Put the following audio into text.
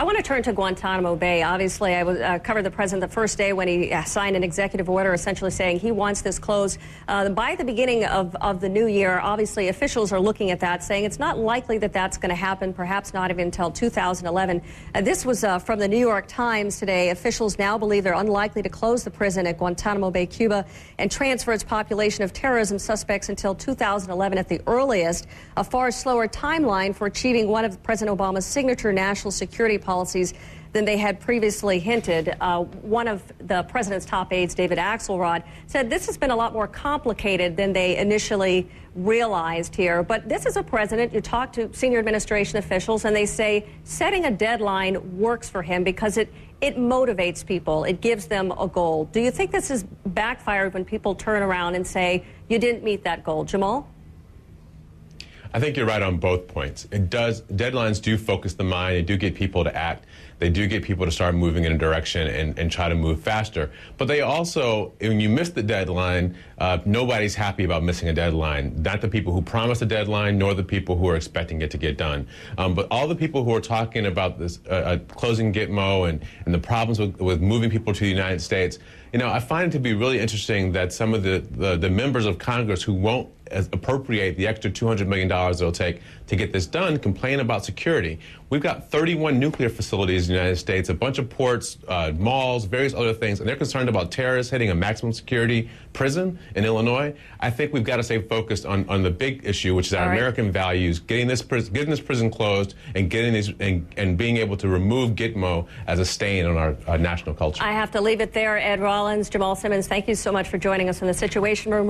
I want to turn to Guantanamo Bay. Obviously, I covered the president the first day when he signed an executive order essentially saying he wants this closed by the beginning of the new year. Obviously, officials are looking at that, saying it's not likely that that's going to happen, perhaps not even until 2011. This was from the New York Times today. Officials now believe they're unlikely to close the prison at Guantanamo Bay, Cuba, and transfer its population of terrorism suspects until 2011 at the earliest, a far slower timeline for achieving one of President Obama's signature national security policies than they had previously hinted. One of the president's top aides, David Axelrod, said this has been a lot more complicated than they initially realized here. But this is a president, you talk to senior administration officials, and they say setting a deadline works for him because it motivates people. It gives them a goal. Do you think this has backfired when people turn around and say, you didn't meet that goal? Jamal? I think you're right on both points. Deadlines do focus the mind. They do get people to act. They do get people to start moving in a direction and try to move faster. But they also, when you miss the deadline, nobody's happy about missing a deadline. Not the people who promised a deadline, nor the people who are expecting it to get done. But all the people who are talking about this closing Gitmo and the problems with moving people to the United States, you know, I find it to be really interesting that some of the members of Congress who won't appropriate the extra $200 million it'll take to get this done complain about security. We've got 31 nuclear facilities in the United States, a bunch of ports, malls, various other things, and they're concerned about terrorists hitting a maximum security prison in Illinois. I think we've got to stay focused on the big issue, which is our American values, getting this prison closed and and being able to remove Gitmo as a stain on our national culture. I have to leave it there. Ed Rollins, Jamal Simmons, thank you so much for joining us in the Situation Room.